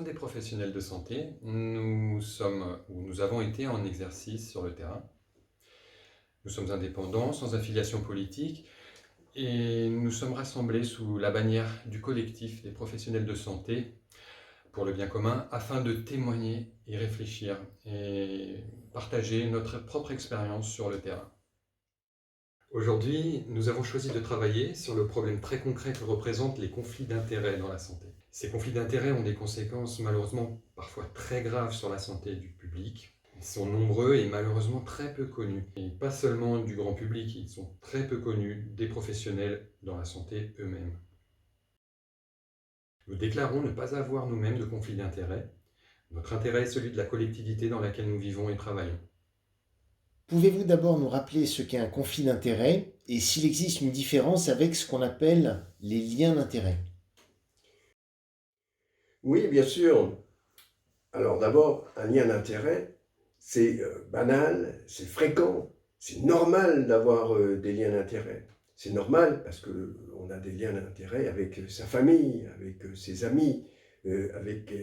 sommes des professionnels de santé, nous avons été en exercice sur le terrain. Nous sommes indépendants, sans affiliation politique, et nous sommes rassemblés sous la bannière du collectif des professionnels de santé pour le bien commun, afin de témoigner et réfléchir et partager notre propre expérience sur le terrain. Aujourd'hui, nous avons choisi de travailler sur le problème très concret que représentent les conflits d'intérêts dans la santé. Ces conflits d'intérêts ont des conséquences malheureusement parfois très graves sur la santé du public. Ils sont nombreux et malheureusement très peu connus. Et pas seulement du grand public, ils sont très peu connus des professionnels dans la santé eux-mêmes. Nous déclarons ne pas avoir nous-mêmes de conflits d'intérêts. Notre intérêt est celui de la collectivité dans laquelle nous vivons et travaillons. Pouvez-vous d'abord nous rappeler ce qu'est un conflit d'intérêts et s'il existe une différence avec ce qu'on appelle les liens d'intérêt? Oui, bien sûr. Alors d'abord, un lien d'intérêt, c'est banal, c'est fréquent, c'est normal d'avoir des liens d'intérêt. C'est normal parce qu'on a des liens d'intérêt avec sa famille, avec ses amis, avec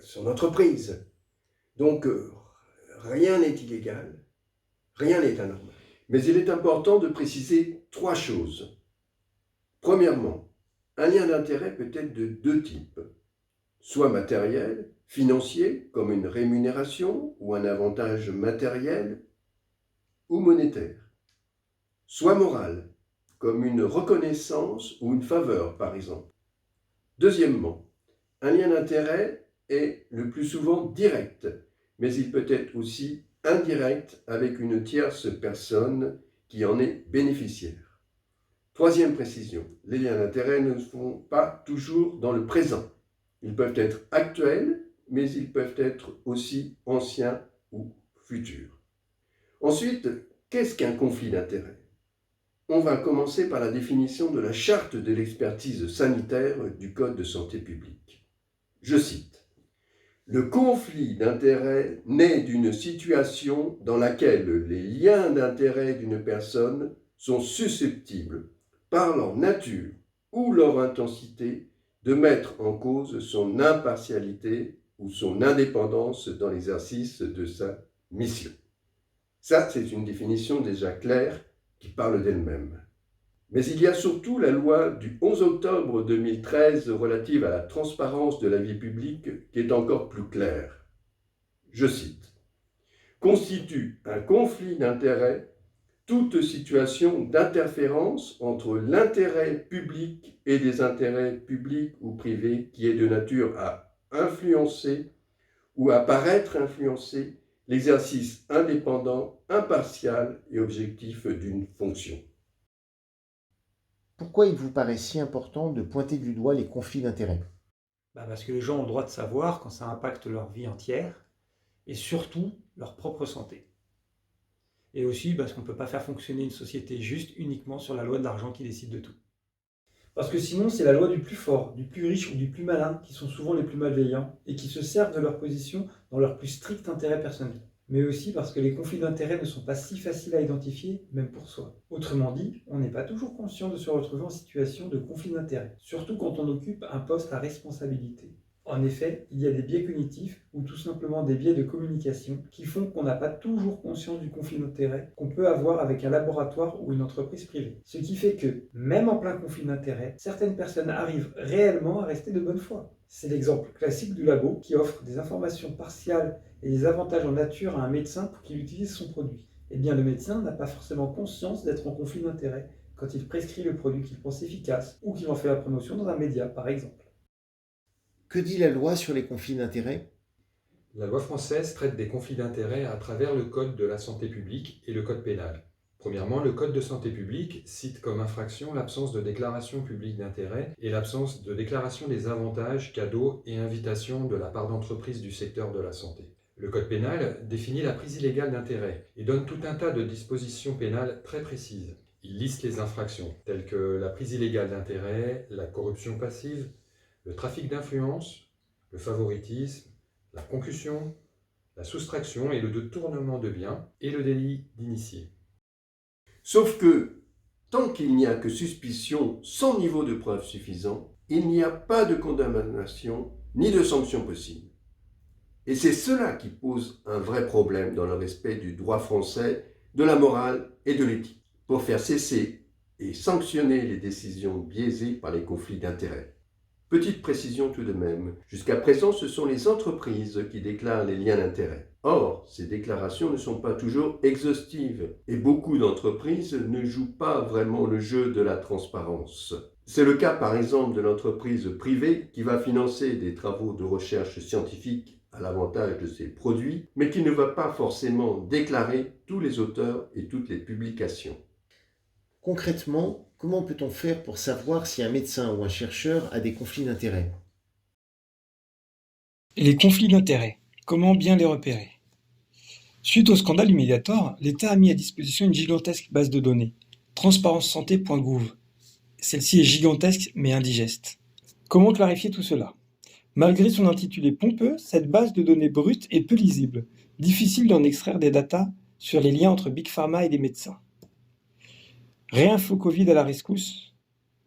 son entreprise. Donc rien n'est illégal, rien n'est anormal. Mais il est important de préciser trois choses. Premièrement, un lien d'intérêt peut être de deux types. Soit matériel, financier, comme une rémunération ou un avantage matériel, ou monétaire. Soit moral, comme une reconnaissance ou une faveur, par exemple. Deuxièmement, un lien d'intérêt est le plus souvent direct, mais il peut être aussi indirect avec une tierce personne qui en est bénéficiaire. Troisième précision, les liens d'intérêt ne sont pas toujours dans le présent. Ils peuvent être actuels, mais ils peuvent être aussi anciens ou futurs. Ensuite, qu'est-ce qu'un conflit d'intérêts? On va commencer par la définition de la charte de l'expertise sanitaire du Code de santé publique. Je cite: le conflit d'intérêts naît d'une situation dans laquelle les liens d'intérêt d'une personne sont susceptibles, par leur nature ou leur intensité, de mettre en cause son impartialité ou son indépendance dans l'exercice de sa mission. Ça, c'est une définition déjà claire qui parle d'elle-même. Mais il y a surtout la loi du 11 octobre 2013 relative à la transparence de la vie publique qui est encore plus claire. Je cite: constitue un conflit d'intérêts toute situation d'interférence entre l'intérêt public et des intérêts publics ou privés qui est de nature à influencer ou à paraître influencer l'exercice indépendant, impartial et objectif d'une fonction. Pourquoi il vous paraît si important de pointer du doigt les conflits d'intérêts? Parce que les gens ont le droit de savoir quand ça impacte leur vie entière et surtout leur propre santé. Et aussi parce qu'on ne peut pas faire fonctionner une société juste uniquement sur la loi de l'argent qui décide de tout. Parce que sinon, c'est la loi du plus fort, du plus riche ou du plus malin qui sont souvent les plus malveillants et qui se servent de leur position dans leur plus strict intérêt personnel. Mais aussi parce que les conflits d'intérêts ne sont pas si faciles à identifier, même pour soi. Autrement dit, on n'est pas toujours conscient de se retrouver en situation de conflit d'intérêts, surtout quand on occupe un poste à responsabilité. En effet, il y a des biais cognitifs ou tout simplement des biais de communication qui font qu'on n'a pas toujours conscience du conflit d'intérêts qu'on peut avoir avec un laboratoire ou une entreprise privée. Ce qui fait que, même en plein conflit d'intérêts, certaines personnes arrivent réellement à rester de bonne foi. C'est l'exemple classique du labo qui offre des informations partiales et des avantages en nature à un médecin pour qu'il utilise son produit. Eh bien, le médecin n'a pas forcément conscience d'être en conflit d'intérêts quand il prescrit le produit qu'il pense efficace ou qu'il en fait la promotion dans un média, par exemple. Que dit la loi sur les conflits d'intérêts? La loi française traite des conflits d'intérêts à travers le Code de la santé publique et le Code pénal. Premièrement, le Code de santé publique cite comme infraction l'absence de déclaration publique d'intérêt et l'absence de déclaration des avantages, cadeaux et invitations de la part d'entreprises du secteur de la santé. Le Code pénal définit la prise illégale d'intérêt et donne tout un tas de dispositions pénales très précises. Il liste les infractions, telles que la prise illégale d'intérêt, la corruption passive, le trafic d'influence, le favoritisme, la concussion, la soustraction et le détournement de biens et le délit d'initié. Sauf que, tant qu'il n'y a que suspicion sans niveau de preuve suffisant, il n'y a pas de condamnation ni de sanctions possibles. Et c'est cela qui pose un vrai problème dans le respect du droit français, de la morale et de l'éthique, pour faire cesser et sanctionner les décisions biaisées par les conflits d'intérêts. Petite précision tout de même, jusqu'à présent ce sont les entreprises qui déclarent les liens d'intérêt. Or, ces déclarations ne sont pas toujours exhaustives et beaucoup d'entreprises ne jouent pas vraiment le jeu de la transparence. C'est le cas par exemple de l'entreprise privée qui va financer des travaux de recherche scientifique à l'avantage de ses produits, mais qui ne va pas forcément déclarer tous les auteurs et toutes les publications. Concrètement, comment peut-on faire pour savoir si un médecin ou un chercheur a des conflits d'intérêts? Les conflits d'intérêts, comment bien les repérer? Suite au scandale du Mediator, l'État a mis à disposition une gigantesque base de données, transparencesanté.gouv. Celle-ci est gigantesque mais indigeste. Comment clarifier tout cela? Malgré son intitulé pompeux, cette base de données brute est peu lisible, difficile d'en extraire des datas sur les liens entre Big Pharma et les médecins. Réinfo Covid à la rescousse,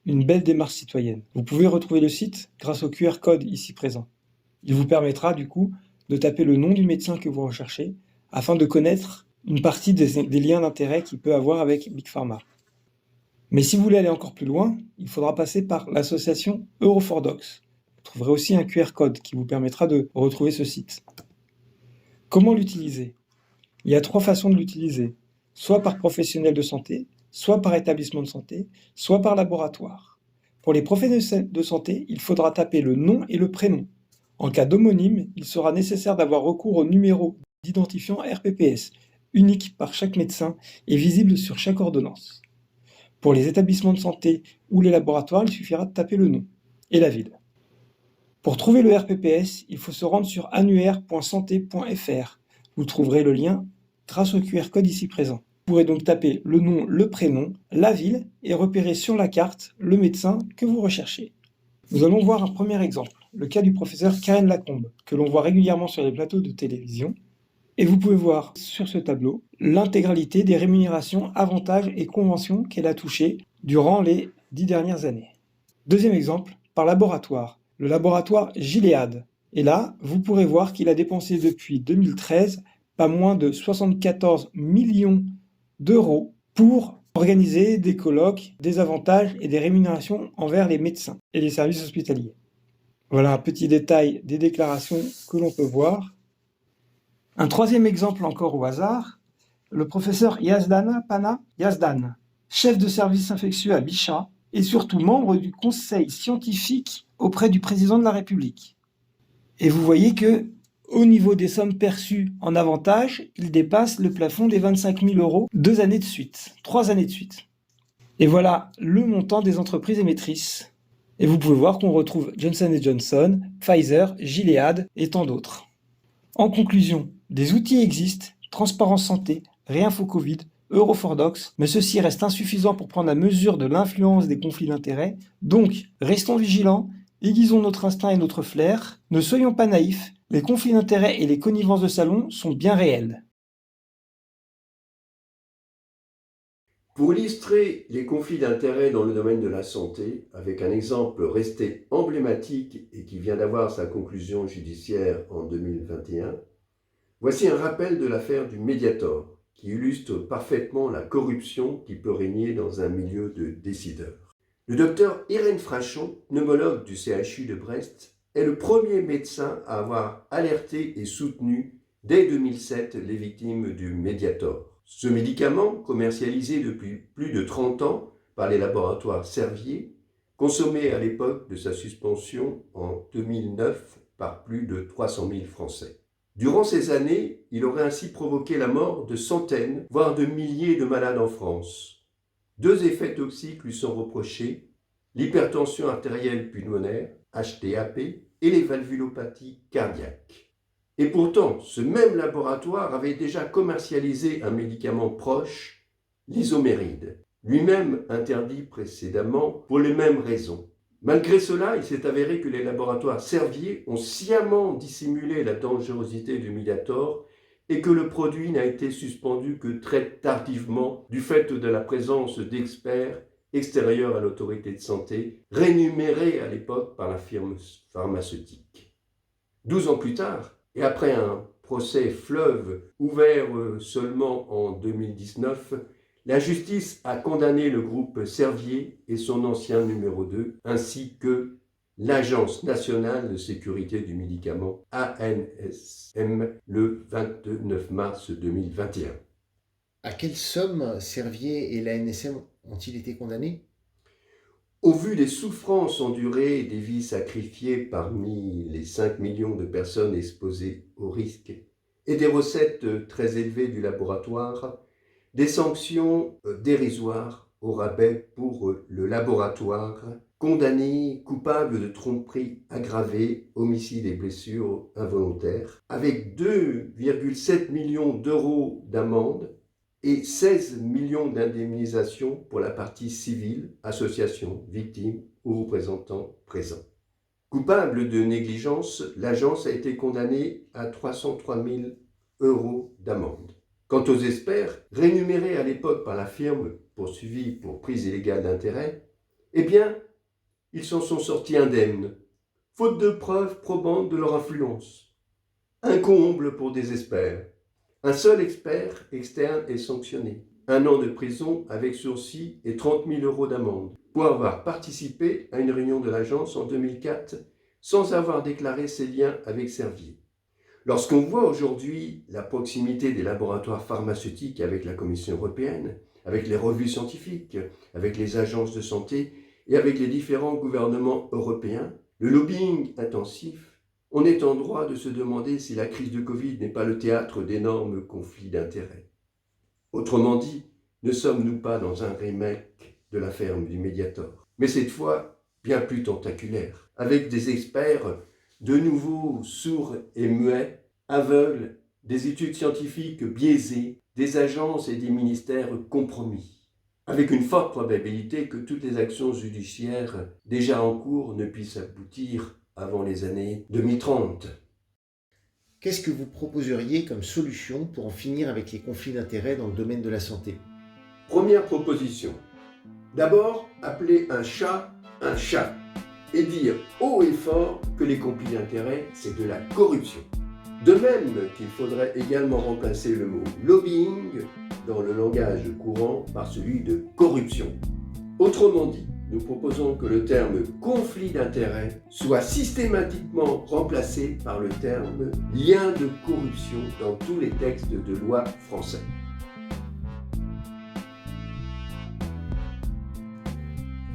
une belle démarche citoyenne. Vous pouvez retrouver le site grâce au QR code ici présent. Il vous permettra du coup de taper le nom du médecin que vous recherchez afin de connaître une partie des liens d'intérêt qu'il peut avoir avec Big Pharma. Mais si vous voulez aller encore plus loin, il faudra passer par l'association Euro4Docs. Vous trouverez aussi un QR code qui vous permettra de retrouver ce site. Comment l'utiliser? Il y a 3 façons de l'utiliser, soit par professionnel de santé, soit par établissement de santé, soit par laboratoire. Pour les professionnels de santé, il faudra taper le nom et le prénom. En cas d'homonyme, il sera nécessaire d'avoir recours au numéro d'identifiant RPPS, unique par chaque médecin et visible sur chaque ordonnance. Pour les établissements de santé ou les laboratoires, il suffira de taper le nom et la ville. Pour trouver le RPPS, il faut se rendre sur annuaire.santé.fr. Vous trouverez le lien grâce au QR code ici présent. Vous pourrez donc taper le nom, le prénom, la ville et repérer sur la carte le médecin que vous recherchez. Nous allons voir un premier exemple, le cas du professeur Karen Lacombe, que l'on voit régulièrement sur les plateaux de télévision. Et vous pouvez voir sur ce tableau l'intégralité des rémunérations, avantages et conventions qu'elle a touchées durant les 10 dernières années. Deuxième exemple, par laboratoire, le laboratoire Gilead. Et là, vous pourrez voir qu'il a dépensé depuis 2013 pas moins de 74 millions d'euros pour organiser des colloques, des avantages et des rémunérations envers les médecins et les services hospitaliers. Voilà un petit détail des déclarations que l'on peut voir. Un troisième exemple encore au hasard, le professeur Pana Yazdan, chef de service infectieux à Bichat et surtout membre du conseil scientifique auprès du président de la République. Et vous voyez que, au niveau des sommes perçues en avantage, il dépasse le plafond des 25 000 euros 3 années de suite. Et voilà le montant des entreprises émettrices. Et vous pouvez voir qu'on retrouve Johnson & Johnson, Pfizer, Gilead et tant d'autres. En conclusion, des outils existent, Transparence Santé, Réinfo Covid, Euro4Docs, mais ceci reste insuffisant pour prendre la mesure de l'influence des conflits d'intérêts. Donc, restons vigilants, aiguisons notre instinct et notre flair, ne soyons pas naïfs, les conflits d'intérêts et les connivences de salon sont bien réels. Pour illustrer les conflits d'intérêts dans le domaine de la santé, avec un exemple resté emblématique et qui vient d'avoir sa conclusion judiciaire en 2021, voici un rappel de l'affaire du Mediator, qui illustre parfaitement la corruption qui peut régner dans un milieu de décideurs. Le docteur Irène Frachon, pneumologue du CHU de Brest, est le premier médecin à avoir alerté et soutenu dès 2007 les victimes du Mediator. Ce médicament, commercialisé depuis plus de 30 ans par les laboratoires Servier, consommé à l'époque de sa suspension en 2009 par plus de 300 000 Français. Durant ces années, il aurait ainsi provoqué la mort de centaines, voire de milliers de malades en France. 2 effets toxiques lui sont reprochés, l'hypertension artérielle pulmonaire, HTAP, et les valvulopathies cardiaques. Et pourtant, ce même laboratoire avait déjà commercialisé un médicament proche, l'isoméride, lui-même interdit précédemment pour les mêmes raisons. Malgré cela, il s'est avéré que les laboratoires Servier ont sciemment dissimulé la dangerosité du Mediator et que le produit n'a été suspendu que très tardivement du fait de la présence d'experts extérieurs à l'autorité de santé, rémunérés à l'époque par la firme pharmaceutique. 12 ans plus tard, et après un procès fleuve ouvert seulement en 2019, la justice a condamné le groupe Servier et son ancien numéro 2, ainsi que l'Agence nationale de sécurité du médicament ANSM le 29 mars 2021. À quelle somme Servier et l'ANSM ont-ils été condamnés? Au vu des souffrances endurées et des vies sacrifiées parmi les 5 millions de personnes exposées au risque et des recettes très élevées du laboratoire, des sanctions dérisoires au rabais pour le laboratoire, condamné coupable de tromperie aggravée, homicide et blessures involontaires, avec 2,7 millions d'euros d'amende et 16 millions d'indemnisation pour la partie civile, association, victime ou représentant présent. Coupable de négligence, l'agence a été condamnée à 303 000 euros d'amende. Quant aux experts, rémunérés à l'époque par la firme poursuivie pour prise illégale d'intérêt, eh bien, ils s'en sont sortis indemnes, faute de preuves probantes de leur influence. Un comble pour des experts. Un seul expert externe est sanctionné. 1 an de prison avec sursis et 30 000 euros d'amende pour avoir participé à une réunion de l'agence en 2004 sans avoir déclaré ses liens avec Servier. Lorsqu'on voit aujourd'hui la proximité des laboratoires pharmaceutiques avec la Commission européenne, avec les revues scientifiques, avec les agences de santé et avec les différents gouvernements européens, le lobbying intensif, on est en droit de se demander si la crise de Covid n'est pas le théâtre d'énormes conflits d'intérêts. Autrement dit, ne sommes-nous pas dans un remake de la ferme du Mediator, mais cette fois bien plus tentaculaire, avec des experts de nouveau sourds et muets, aveugles, des études scientifiques biaisées, des agences et des ministères compromis, avec une forte probabilité que toutes les actions judiciaires déjà en cours ne puissent aboutir avant les années 2030. Qu'est-ce que vous proposeriez comme solution pour en finir avec les conflits d'intérêts dans le domaine de la santé? Première proposition. D'abord, appeler un chat et dire haut et fort que les conflits d'intérêts, c'est de la corruption. De même qu'il faudrait également remplacer le mot lobbying dans le langage courant par celui de corruption. Autrement dit, nous proposons que le terme conflit d'intérêts soit systématiquement remplacé par le terme lien de corruption dans tous les textes de loi français.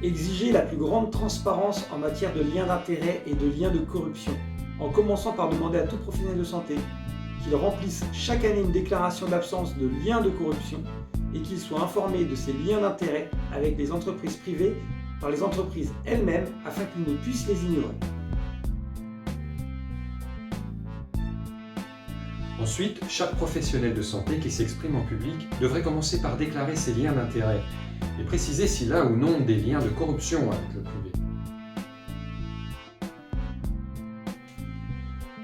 Exiger la plus grande transparence en matière de liens d'intérêt et de liens de corruption, en commençant par demander à tout professionnel de santé qu'il remplisse chaque année une déclaration d'absence de liens de corruption et qu'il soit informé de ces liens d'intérêt avec les entreprises privées par les entreprises elles-mêmes afin qu'ils ne puissent les ignorer. Ensuite, chaque professionnel de santé qui s'exprime en public devrait commencer par déclarer ses liens d'intérêt et préciser s'il a ou non des liens de corruption avec le privé.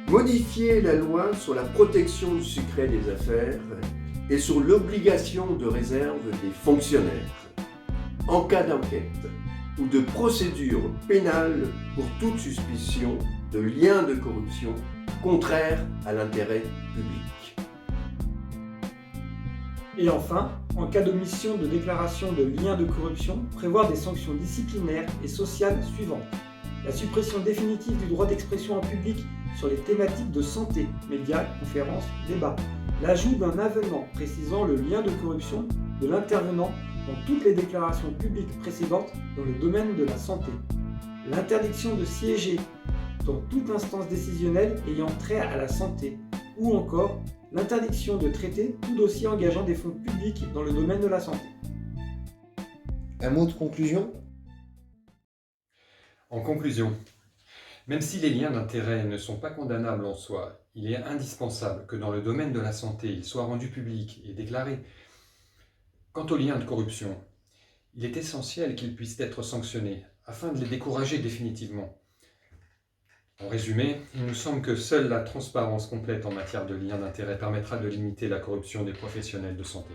Modifier la loi sur la protection du secret des affaires et sur l'obligation de réserve des fonctionnaires en cas d'enquête ou de procédure pénale pour toute suspicion de lien de corruption contraire à l'intérêt public. Et enfin, en cas d'omission de déclaration de lien de corruption, prévoir des sanctions disciplinaires et sociales suivantes. La suppression définitive du droit d'expression en public sur les thématiques de santé, médias, conférences, débats. L'ajout d'un avenant précisant le lien de corruption de l'intervenant dans toutes les déclarations publiques précédentes dans le domaine de la santé. L'interdiction de siéger dans toute instance décisionnelle ayant trait à la santé, ou encore l'interdiction de traiter tout dossier engageant des fonds publics dans le domaine de la santé. Un mot de conclusion? En conclusion, même si les liens d'intérêt ne sont pas condamnables en soi, il est indispensable que dans le domaine de la santé, ils soient rendus publics et déclarés. Quant aux liens de corruption, il est essentiel qu'ils puissent être sanctionnés afin de les décourager définitivement. En résumé, il nous semble que seule la transparence complète en matière de liens d'intérêt permettra de limiter la corruption des professionnels de santé.